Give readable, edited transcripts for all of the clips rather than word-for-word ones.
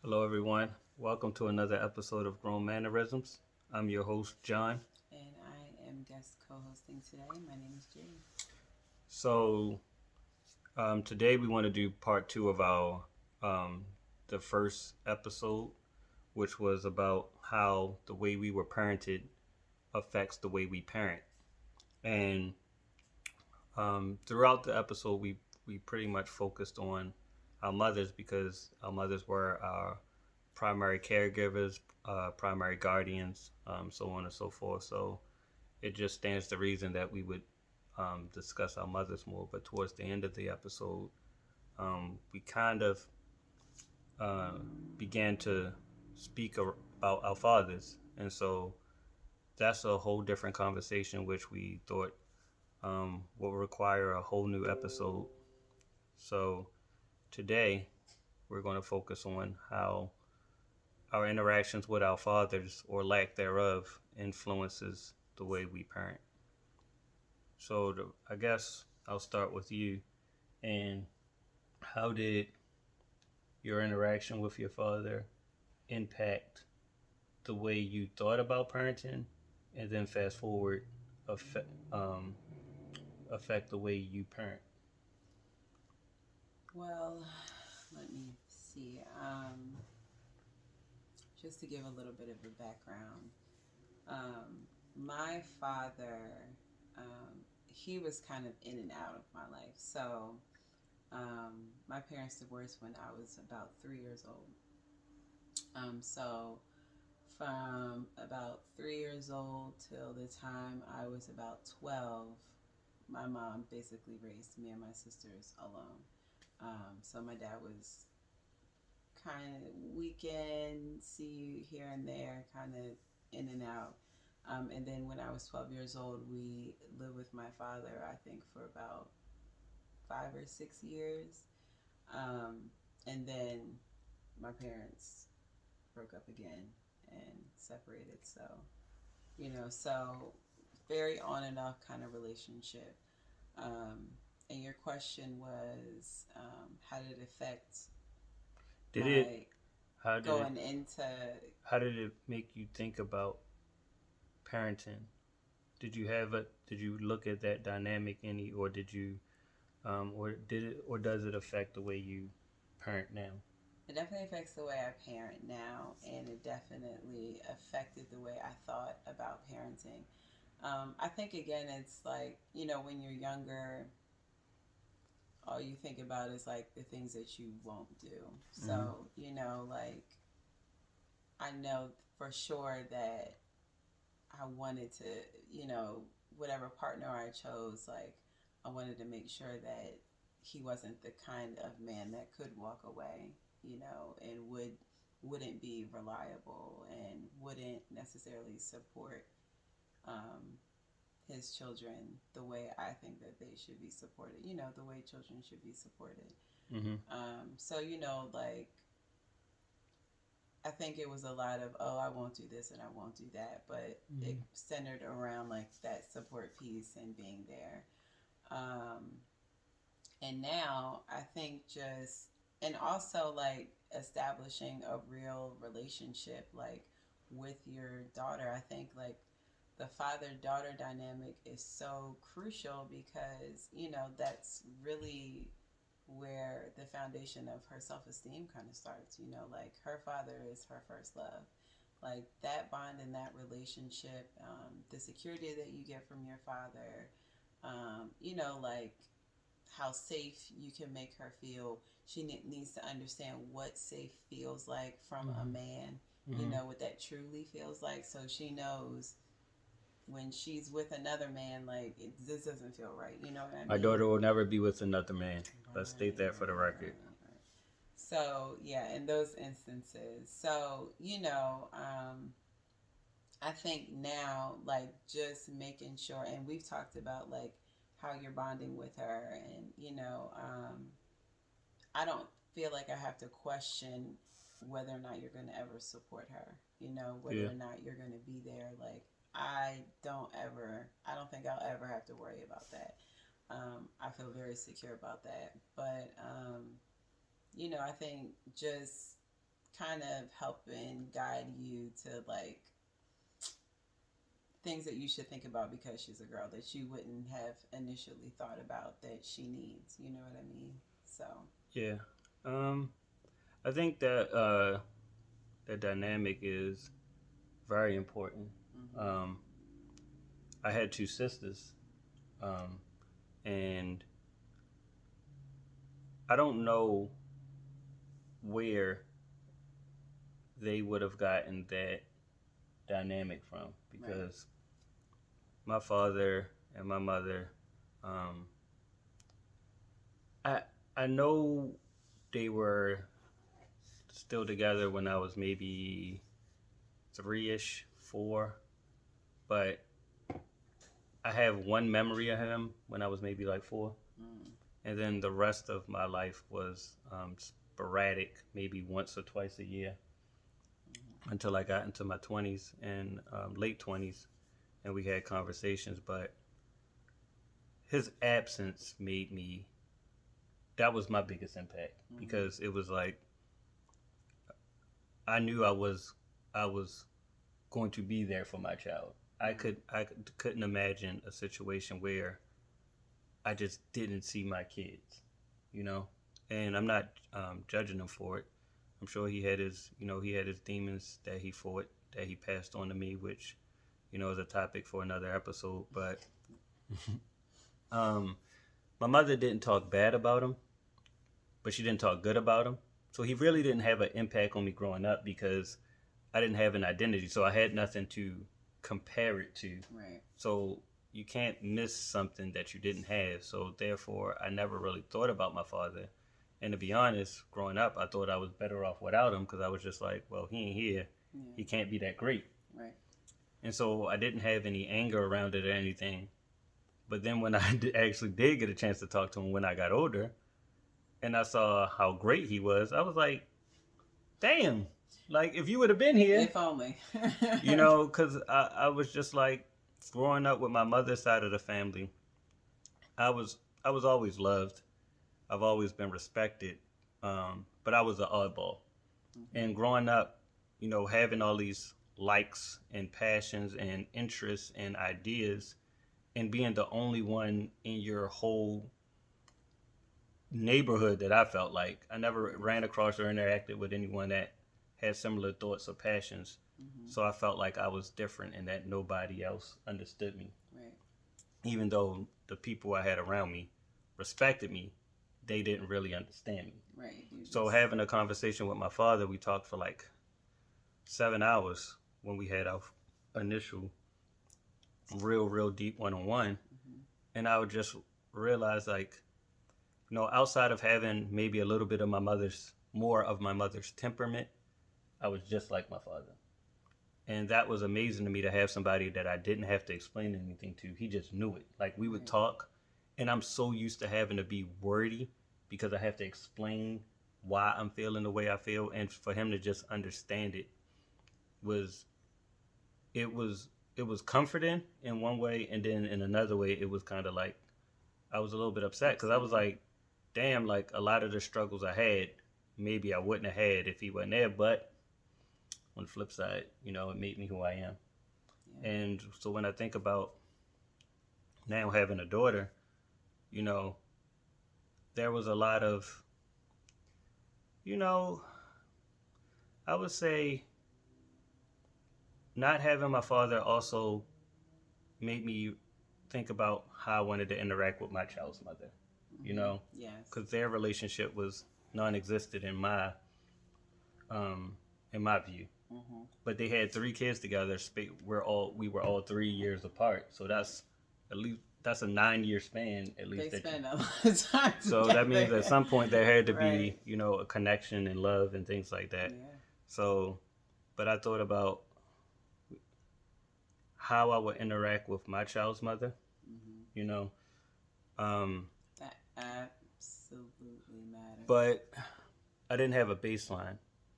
Hello, everyone. Welcome to another episode of GrownMannerisms. I'm your host, John. And I am guest co hosting today. My name is Jane. So, today we want to do part two of our the first episode, which was about how the way we were parented affects the way we parent. And throughout the episode, we pretty much focused on our mothers because our mothers were our primary caregivers, primary guardians, so on and so forth. So it just stands to reason that we would discuss our mothers more. But towards the end of the episode, we kind of uh, began to speak about our fathers. And so that's a whole different conversation, which we thought will require a whole new episode. So today, we're going to focus on how our interactions with our fathers or lack thereof influences the way we parent. So I guess I'll start with you. And how did your interaction with your father impact the way you thought about parenting? And then fast forward, affect, um, affect the way you parent. Well, let me see. Just to give a little bit of a background, my father, he was kind of in and out of my life. So, my parents divorced when I was about 3 years old. So, from about 3 years old till the time I was about 12, my mom basically raised me and my sisters alone. So my dad was kind of weekend, see you here and there, kind of in and out. And then when I was 12 years old, we lived with my father, I think, for about 5 or 6 years. Um, and then my parents broke up again and separated. So very on and off kind of relationship. Um, and your question was, how did it affect Did it? my How did it? going into How did it make you think about parenting? Did you have a? Did you look at that dynamic any, or did you, or did it, or does it affect the way you parent now? it definitely affects the way I parent now, and it definitely affected the way I thought about parenting. I think again, it's like when you're younger, all you think about is like the things that you won't do. Mm-hmm. So like I know for sure that I wanted to, you know, whatever partner I chose, like I wanted to make sure that he wasn't the kind of man that could walk away, and wouldn't be reliable and wouldn't necessarily support um, his children the way I think that they should be supported. The way children should be supported. Mm-hmm. So like I think it was a lot of, oh, I won't do this and I won't do that, but it Mm-hmm. centered around like that support piece and being there. Um, and now I think and also like establishing a real relationship like with your daughter. I think like the father daughter dynamic is so crucial because, that's really where the foundation of her self esteem kind of starts. Like her father is her first love. Like that bond and that relationship, the security that you get from your father, like how safe you can make her feel. She needs to understand what safe feels like from a man, Mm-hmm. what that truly feels like. So she knows when she's with another man, like this doesn't feel right. You know what I My mean? daughter will never be with another man. Right, Let's state that for the right, record. right, right. So yeah, in those instances, so I think now like just making sure, and we've talked about like how you're bonding with her, and I don't feel like I have to question whether or not you're going to ever support her. Whether Yeah. or not you're going to be there. Like I don't think I'll ever have to worry about that. I feel very secure about that. But I think just kind of help and guide you to like things that you should think about because she's a girl that you wouldn't have initially thought about that she needs. You know what I mean? So. Yeah. Um, I think that that dynamic is very important. Mm-hmm. Um, I had two sisters, um, and I don't know where they would have gotten that dynamic from Right. because my father and my mother, um, I I know they were still together when I was maybe three ish, four, but I have one memory of him when I was maybe like four, Mm. and then the rest of my life was sporadic, maybe once or twice a year Mm-hmm. until I got into my 20s and late 20s, and we had conversations. But his absence made me, that was my biggest impact Mm-hmm. because it was like I knew I was going to be there for my child. Mm-hmm. I couldn't imagine a situation where I just didn't see my kids, you know. And I'm not judging him for it. I'm sure he had his, he had his demons that he fought, that he passed on to me, which, is a topic for another episode. But um, my mother didn't talk bad about him, but she didn't talk good about him. So he really didn't have an impact on me growing up because I didn't have an identity. So I had nothing to compare it to. Right. So you can't miss something that you didn't have. So therefore, I never really thought about my father. And to be honest, growing up, I thought I was better off without him because I was just like, well, he ain't here. Yeah. He can't be that great. Right. And so I didn't have any anger around it or anything. But then when I actually did get a chance to talk to him when I got older and I saw how great he was, I was like, damn, like if you would have been here, If only. because I was just like growing up with my mother's side of the family. I was I was always loved. I've always been respected, but I was an oddball. Mm-hmm. And growing up, having all these likes and passions and interests and ideas, and being the only one in your whole neighborhood that I felt like I never ran across or interacted with anyone that had similar thoughts or passions. Mm-hmm. So I felt like I was different and that nobody else understood me. Right. Even though the people I had around me respected me, they didn't really understand me. Right. You So just. having a conversation with my father, we talked for like 7 hours when we had our initial real deep one-on-one. Mm-hmm. And I would just realize like, outside of having maybe a little bit of more of my mother's temperament, I was just like my father. And that was amazing to me to have somebody that I didn't have to explain anything to. He just knew it. Like we would Right. talk, and I'm so used to having to be wordy because I have to explain why I'm feeling the way I feel, and for him to just understand it was it was it was comforting in one way, and then in another way, it was kind of like I was a little bit upset because I was Upsetting. like, damn, like a lot of the struggles I had, maybe I wouldn't have had if he wasn't there. But on the flip side, it made me who I am. Yeah. And so when I think about now having a daughter, you know, there was a lot of, you know, I would say not having my father also made me think about how I wanted to interact with my child's mother, you Mm-hmm. know, Yes. because their relationship was non-existent um, in my view. Mm-hmm. But they had three kids together. We were all 3 years apart, so that's at least that's a 9 year span at They least that you. spend a lot of time So that means at together. some point there had to Right. be a connection and love and things like that. Yeah. So, but I thought about how I would interact with my child's mother. Mm-hmm. You know, um, That absolutely matters. but I didn't have a baseline.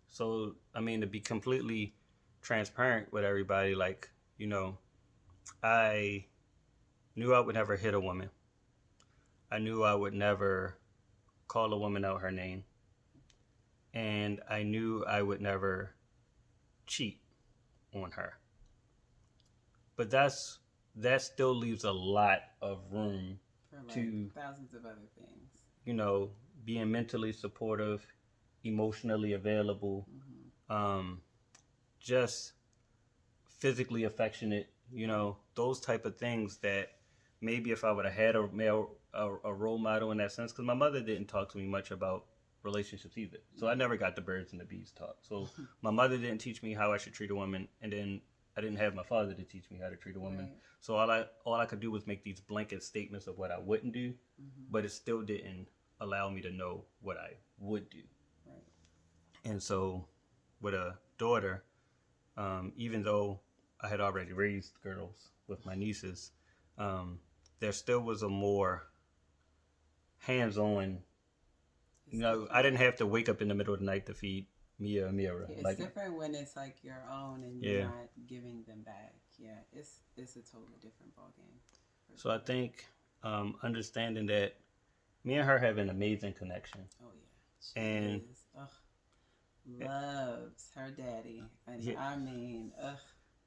So I mean, to be completely transparent with everybody, like I knew I would never hit a woman. I knew I would never call a woman out her name. and I knew I would never cheat on her. But that still leaves a lot of room For like to, thousands of other things. you know, being mentally supportive, emotionally available, Mm-hmm. um, just physically affectionate, Right. those type of things that maybe if I would have had a role model in that sense, because my mother didn't talk to me much about relationships either. So I Right. never got the birds and the bees talk. So my mother didn't teach me how I should treat a woman, and then I didn't have my father to teach me how to treat a woman. Right. So all I could do was make these blanket statements of what I wouldn't do, Mm-hmm. but it still didn't allow me to know what I would do. Right. And so with a daughter, even though I had already raised girls with my nieces, um, there still was a more hands-on. It's I different. didn't have to wake up in the middle of the night to feed Mia a mirror. Yeah, it's Like, different when it's like your own and you're yeah. not giving them back. Yeah, it's a totally different ball game. For So I sure. think understanding that me and her have an amazing connection, Oh yeah, she and is. Ugh, loves her daddy, and yeah, I mean, ugh,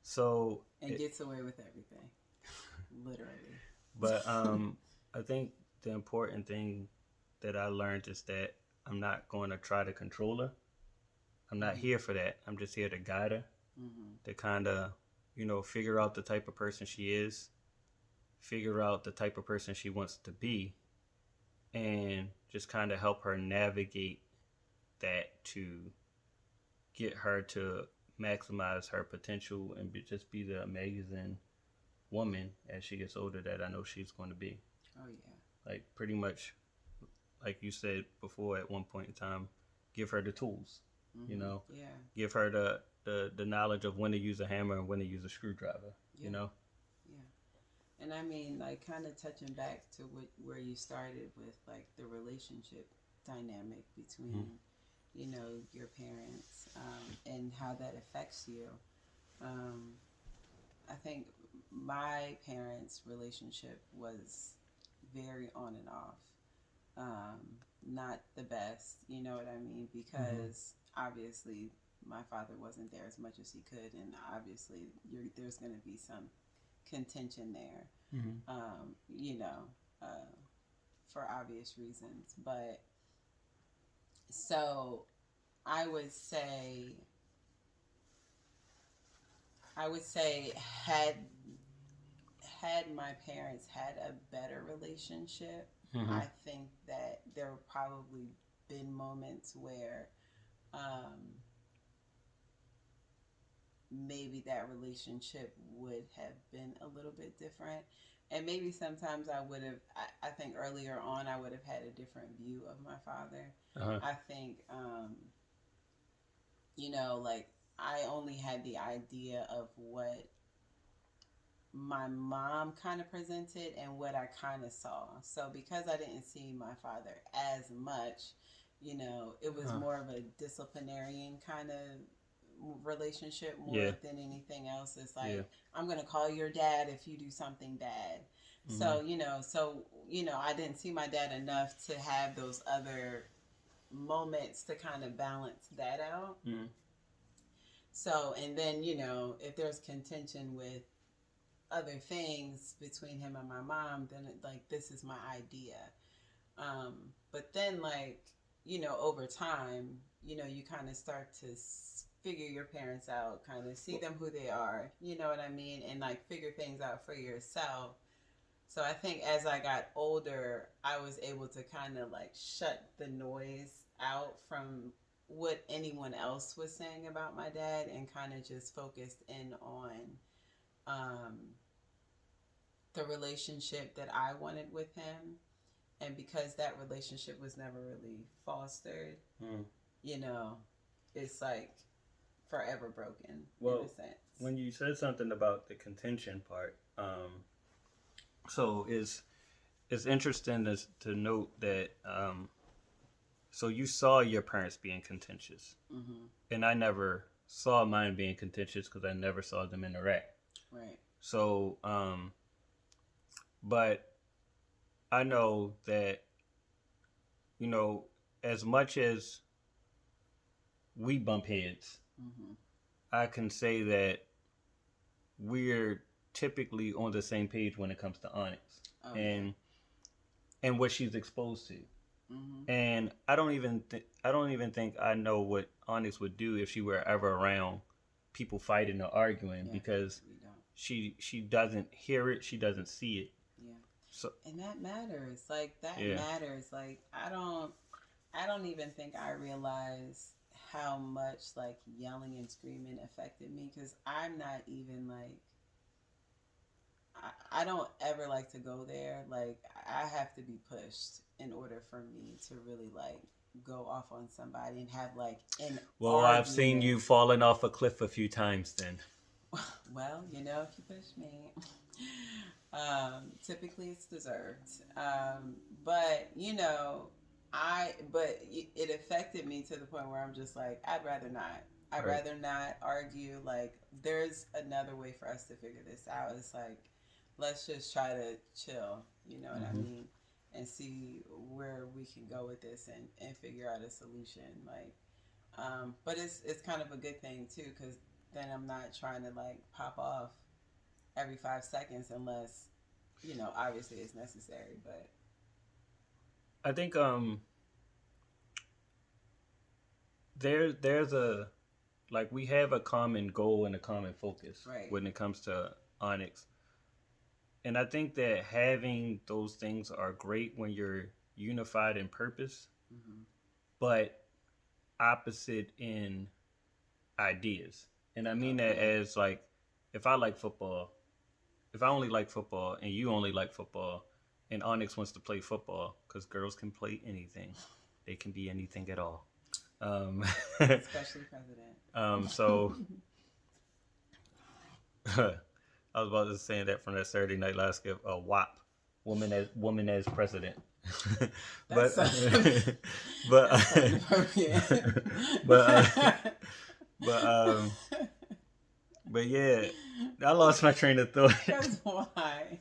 so, and gets away with everything, literally. but I think the important thing that I learned is that I'm not going to try to control her. I'm not Mm-hmm. here for that. I'm just here to guide her, Mm-hmm. to kind of, figure out the type of person she is, figure out the type of person she wants to be, and just kind of help her navigate that to get her to maximize her potential and just be the amazing woman as she gets older that I know she's going to be. Oh yeah. Like, pretty much, like you said before, at one point in time, give her the tools, you Mm-hmm. know, Yeah. give her the knowledge of when to use a hammer and when to use a screwdriver, Yeah. Yeah. And I mean, like, kind of touching back to where you started with, like, the relationship dynamic Mm-hmm. between, your parents, and how that affects you. Um, I think my parents' relationship was very on and off. Um, Not the best, you know what I mean? Mm-hmm. Because obviously my father wasn't there as much as he could, and obviously there's going to be some contention there, Mm-hmm. um, you know, uh, for obvious reasons. But so I would say, I would say, had my parents had a better relationship, Mm-hmm. I think that there would probably been moments where, um, maybe that relationship would have been a little bit different. And maybe sometimes I would have, I think earlier on, I would have had a different view of my father. Uh-huh. I think, like, I only had the idea of what my mom kind of presented and what I kind of saw. So because I didn't see my father as much, it was Uh-huh. more of a disciplinarian kind of relationship more Yeah. than anything else. It's Yeah. like, I'm going to call your dad if you do something bad. Mm-hmm. I didn't see my dad enough to have those other moments to kind of balance that out. Mm-hmm. So, and then, if there's contention with other things between him and my mom, then like, this is my idea. But then, like, over time, you kind of start to figure your parents out, kind of see them who they are, you know what I mean? And like figure things out for yourself. So I think as I got older, I was able to kind of like shut the noise out from what anyone else was saying about my dad and kind of just focused in on, um, the relationship that I wanted with him. And because that relationship was never really fostered, Mm-hmm. you know, it's like forever broken in a Well, sense. when you said something about the contention part, so it's interesting to note that so you saw your parents being contentious, Mm-hmm. and I never saw mine being contentious because I never saw them interact. Right. So, but I know that, you know as much as we bump heads, Mm-hmm. I can say that we're typically on the same page when it comes to Onyx Oh yeah. and what she's exposed to. Mm-hmm. And I don't even think I know what Onyx would do if she were ever around people fighting or arguing, Yeah, because we don't. she doesn't hear it, she doesn't see it. Yeah, So and that matters. Like that yeah. matters. Like I don't even think I realized how much like yelling and screaming affected me because I'm not even like I don't ever like to go there. Like I have to be pushed in order for me to really like go off on somebody and have like an Well, I've seen argument. you falling off a cliff a few times then. Well, if you push me, typically it's deserved. But it affected me to the point where I'm just like, I'd rather not. I'd Right. rather not argue. Like, there's another way for us to figure this out. It's like, let's just try to chill. You know what I Mm-hmm. mean? And see where we can go with this and figure out a solution. Like, but it's kind of a good thing too, because then I'm not trying to like pop off every 5 seconds unless obviously it's necessary. But I think there's a, like, we have a common goal and a common focus right. when it comes to Onyx. And I think that having those things are great when you're unified in purpose, Mm-hmm. but opposite in ideas. And I Oh mean that yeah. as, like, if I like football, if I only like football and you only like football, and Onyx wants to play football, because girls can play anything, they can be anything at all. Um, Especially president. so I was about to say that from that Saturday Night Live skit, WAP, woman as president. but That's so, but that's so inappropriate. but but but yeah, I lost my train of thought. That's why.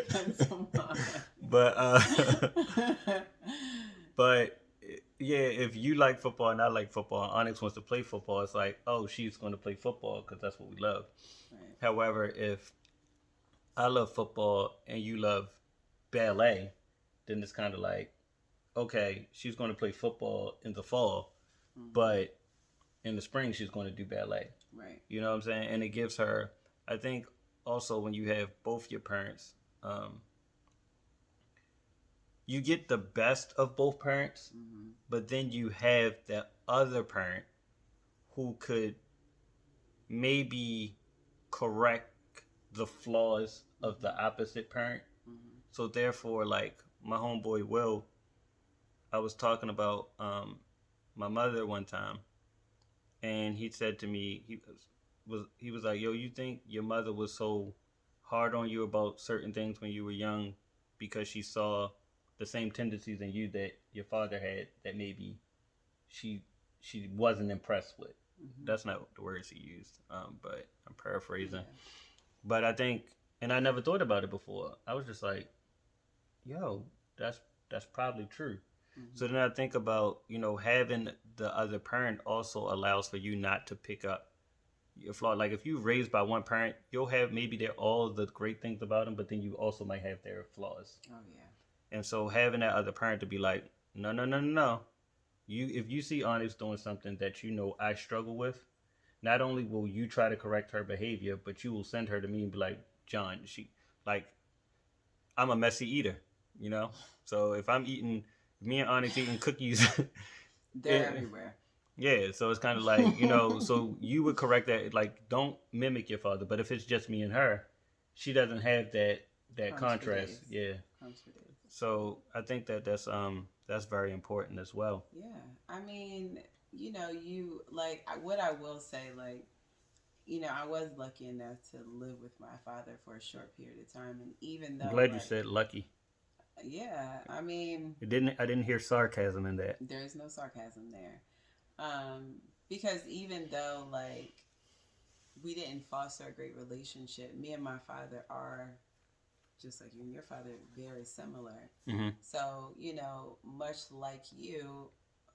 That's why. but but yeah, if you like football and I like football, and Onyx wants to play football, it's like, oh, she's going to play football because that's what we love. Right. However, if I love football and you love ballet, then it's kind of like, okay, she's going to play football in the fall, Mm-hmm. but in the spring she's going to do ballet. Right. You know what I'm saying? And it gives her, I think, also when you have both your parents, you get the best of both parents, Mm-hmm. but then you have the other parent who could maybe correct the flaws of the opposite parent. Mm-hmm. So therefore, like my homeboy Will, I was talking about my mother one time, and he said to me, he was like, "Yo, you think your mother was so hard on you about certain things when you were young because she saw the same tendencies in you that your father had, that maybe she she wasn't impressed with." Mm-hmm. That's not the words he used, but I'm paraphrasing. Yeah. But I think, and I never thought about it before. I was just like, "Yo, that's probably true." Mm-hmm. So then I think about, having the other parent also allows for you not to pick up your flaw. Like if you're raised by one parent, you'll have maybe they're all the great things about them, but then you also might have their flaws. Oh yeah. And so having that other parent to be like, no, no, no, no, no. If you see Onyx doing something that I struggle with, not only will you try to correct her behavior, but you will send her to me and be like, John, like, I'm a messy eater, you know? So if me and Onyx eating cookies, They're everywhere. yeah, so it's kind of like, so you would correct that, like, don't mimic your father. But if it's just me and her, she doesn't have that Crumbs for contrast. days. Yeah. Crumbs for days. So I think that's very important as well. Yeah. I mean, you like what I will say, like, I was lucky enough to live with my father for a short period of time, and even I'm though, glad you like, said lucky. yeah, I mean, I didn't hear sarcasm in that. there's no sarcasm there, because even though like we didn't foster a great relationship, me and my father are just like you and your father, very similar. Mm-hmm. So much like you,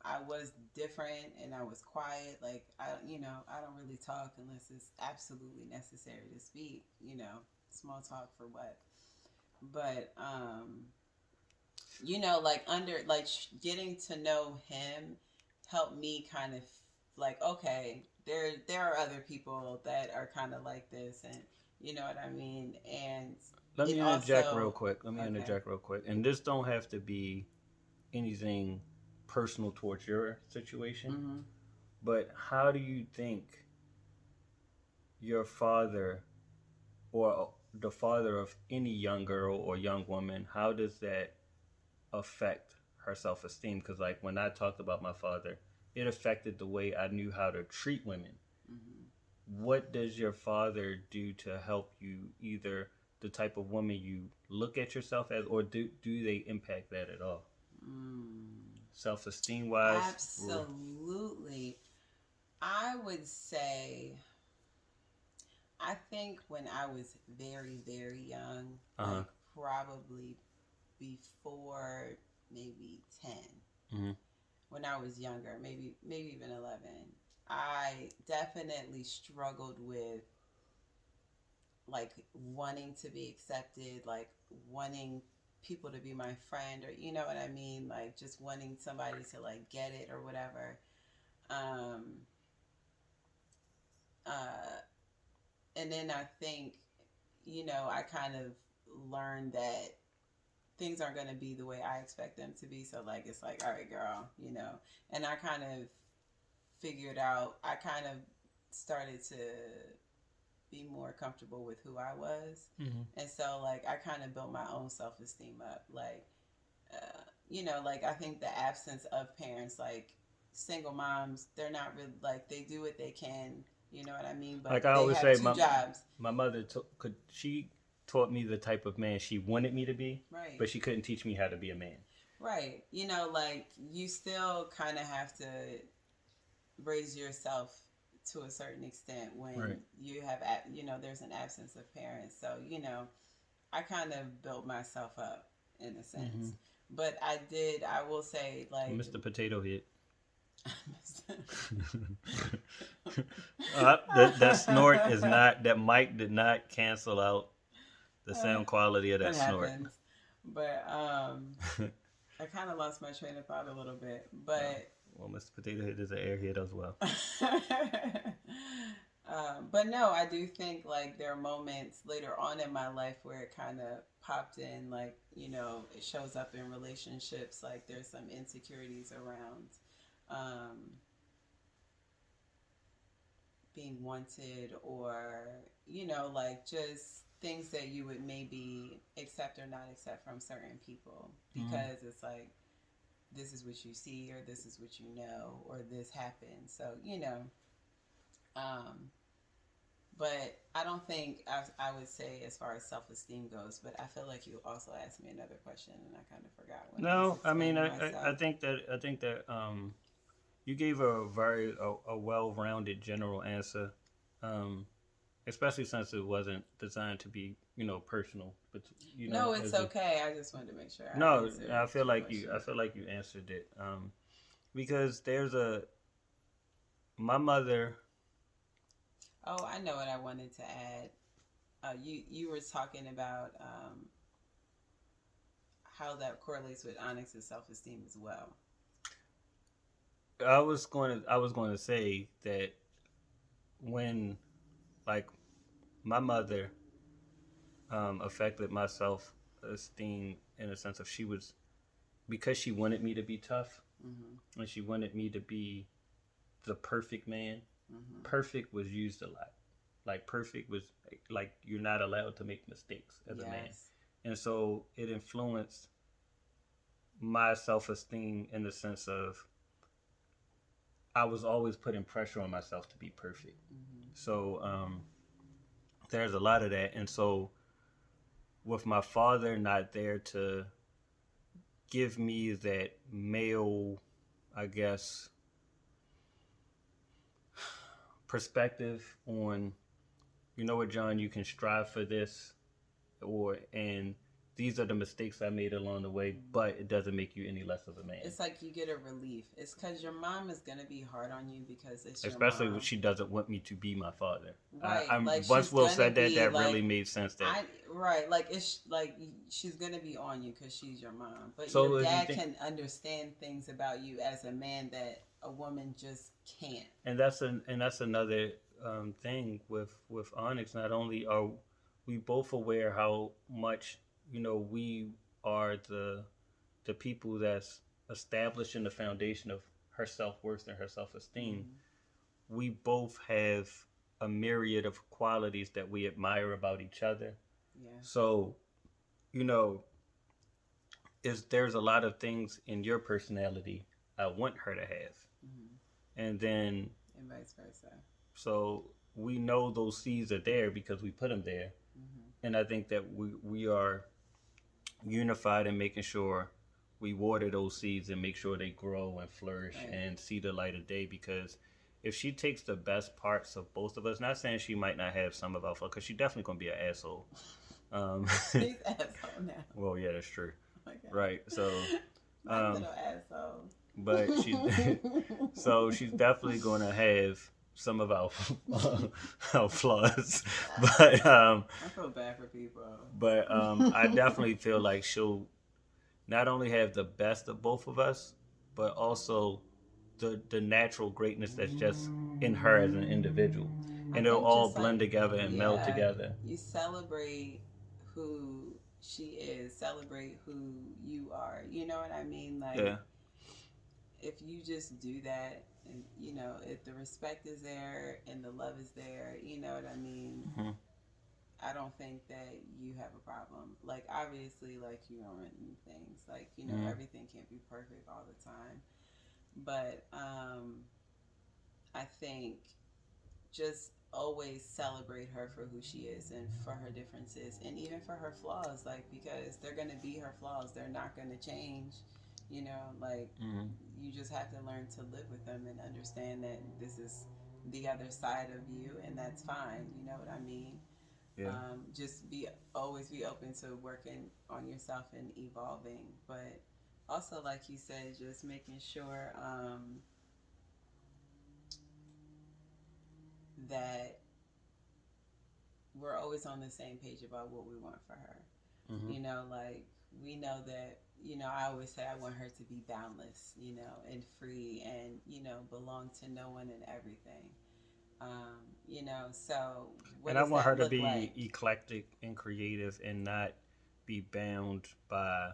I was different and I was quiet. Like I don't really talk unless it's absolutely necessary to speak. Small talk for what? But like getting to know him helped me kind of like, okay, there are other people that are kind of like this, and you know what I mean. And Let it me interject real also quick. Let me okay. interject real quick. And this don't have to be anything personal towards your situation, Mm-hmm. but how do you think your father or the father of any young girl or young woman, how does that affect her self-esteem? Because like when I talked about my father, it affected the way I knew how to treat women. Mm-hmm. What does your father do to help you, either the type of woman you look at yourself as, or do they impact that at all, Mm. self-esteem wise? Absolutely. I would say, I think when I was very, very young, Uh-huh. like probably before maybe 10, Mm-hmm. when I was younger, maybe even 11, I definitely struggled with like wanting to be accepted, like wanting people to be my friend, or you know what I mean, like just wanting somebody to like get it or whatever. Um uh and then I think, I kind of learned that things aren't going to be the way I expect them to be. So, like, it's like, all right, girl, and I kind of figured out, I kind of started to be more comfortable with who I was. Mm-hmm. And so, like, I kind of built my own self esteem up. Like, like, I think the absence of parents, like, single moms, they're not really, like, they do what they can, you know what I mean? Like But I they always have say, two jobs. my mother could she taught me the type of man she wanted me to be, Right. but she couldn't teach me how to be a man. Right. Like, you still kind of have to raise yourself to a certain extent Right. when you have, there's an absence of parents. So, I kind of built myself up in a Mm-hmm. sense. But I will say, like, Mr. Potato Head. That snort is not, that mic did not cancel out the sound quality of it that snort. happens. But I kind of lost my train of thought a little bit. Oh, But well, Mr. Potato Head is an airhead as well. but no, I do think like there are moments later on in my life where it kind of popped in, like, it shows up in relationships, like there's some insecurities around um, being wanted, or, like just things that you would maybe accept or not accept from certain people, Mm-hmm. because it's like, this is what you see, or this is what you know, or this happened. So, um, but I don't think I would say as far as self esteem goes. But I feel like you also asked me another question, and I kind of forgot when I was No, I mean, explaining myself. I think that you gave a well-rounded general answer, um, especially since it wasn't designed to be, personal, but No, it's as a, okay. I just wanted to make sure I no, answered your I question. feel like you answered it, because my mother. Oh, I know what I wanted to add. You were talking about how that correlates with Onyx's self esteem as well. I was going to say that when, like, my mother affected my self esteem in a sense of, she was, because she wanted me to be tough, Mm-hmm. and she wanted me to be the perfect man. Mm-hmm. Perfect was used a lot. Like perfect was like, you're not allowed to make mistakes as a man, Yes. and so it influenced my self esteem in the sense of, I was always putting pressure on myself to be perfect. Mm-hmm. So there's a lot of that, and so with my father not there to give me that male, I guess, perspective on, you know what, John, you can strive for this, or and these are the mistakes I made along the way, but it doesn't make you any less of a man. It's like you get a relief. It's because your mom is gonna be hard on you because it's your Especially when mom. she doesn't want me to be my father. Right, I'm like once she's Will gonna said that, be that really like, made sense. That right, like it's like she's gonna be on you because she's your mom. But your so if you dad think, can understand things about you as a man that a woman just can't. and that's another thing with Onyx. Not only are we both aware how much we are the people that's establishing the foundation of her self worth and her self esteem. Mm-hmm. We both have a myriad of qualities that we admire about each other. Yeah. So, you know, there's a lot of things in your personality I want her to have. Mm-hmm. And then And vice versa. so we know those seeds are there because we put them there. Mm-hmm. And I think that we are unified in making sure we water those seeds and make sure they grow and flourish Right. and see the light of day. Because if she takes the best parts of both of us, not saying she might not have some of our fault, because she's definitely gonna be an asshole. He's asshole now. Well, yeah, that's true. Oh my God. Right. So, My little asshole. but she's so she's definitely gonna have some of our our flaws, but I feel bad for people. I definitely feel like she'll not only have the best of both of us, but also the natural greatness that's just in her as an individual, and it'll all blend together and meld together. You celebrate who she is, celebrate who you are. You know what I mean? Like, Yeah. if you just do that, and if the respect is there and the love is there, you know what I mean? Mm-hmm. I don't think that you have a problem. Like, obviously, like, and things. Like, Mm-hmm. everything can't be perfect all the time. But I think just always celebrate her for who she is and for her differences and even for her flaws, like, because they're going to be her flaws, they're not going to change, like, Mm-hmm. you just have to learn to live with them and understand that this is the other side of you, and that's fine. You know what I mean? Yeah. Just always be open to working on yourself and evolving, but also, like you said, just making sure that we're always on the same page about what we want for her. Mm-hmm. Like, we know that, I always say I want her to be boundless, and free and, belong to no one and everything. So what And I does want her that to look be like? eclectic and creative and not be bound by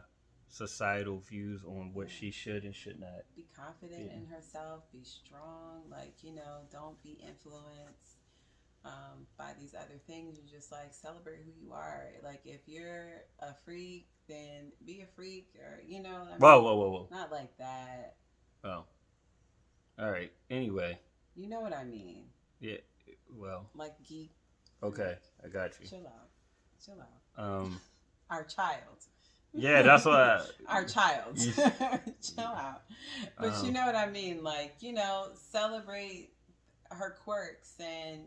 societal views on what Yeah. she should and should not. Be confident in herself, be strong, like, don't be influenced by these other things. You just like celebrate who you are. Like, if you're a freak, then be a freak, or Whoa, whoa, whoa, whoa. not like that. Oh, all right. Anyway, You know what I mean? yeah. Well, Like, geek. okay, I got you. Chill out. Chill out. Um, Our child. yeah, that's what Our child. Chill out. But you know what I mean? Like, celebrate her quirks and,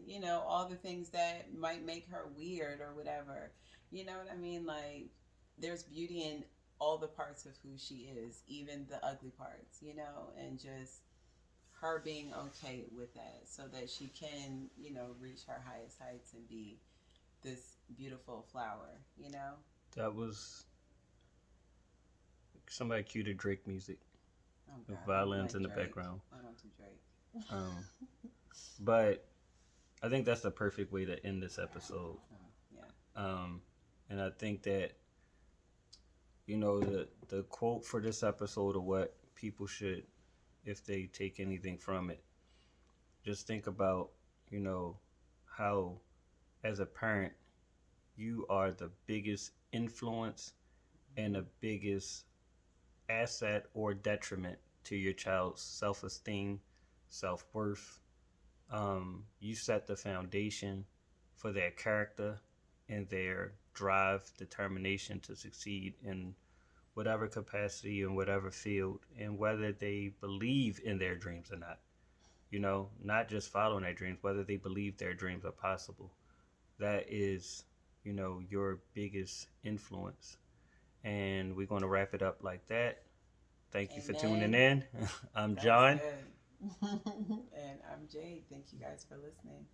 all the things that might make her weird or whatever. You know what I mean? Like, there's beauty in all the parts of who she is, even the ugly parts, and just her being okay with that so that she can, reach her highest heights and be this beautiful flower. that was somebody cue the Drake music Oh with God, violins in the Drake. background. I don't do Drake. But I think that's the perfect way to end this episode. Yeah. And I think that the quote for this episode, or what people should, if they take anything from it, just think about how as a parent you are the biggest influence and the biggest asset or detriment to your child's self-esteem, self-worth. You set the foundation for their character and their drive, determination to succeed in whatever capacity, in whatever field, and whether they believe in their dreams or not. Not just following their dreams, whether they believe their dreams are possible. That is, your biggest influence. And we're going to wrap it up like that. Thank you for tuning Amen. in. I'm That was John. good. And I'm Jade. Thank you guys for listening.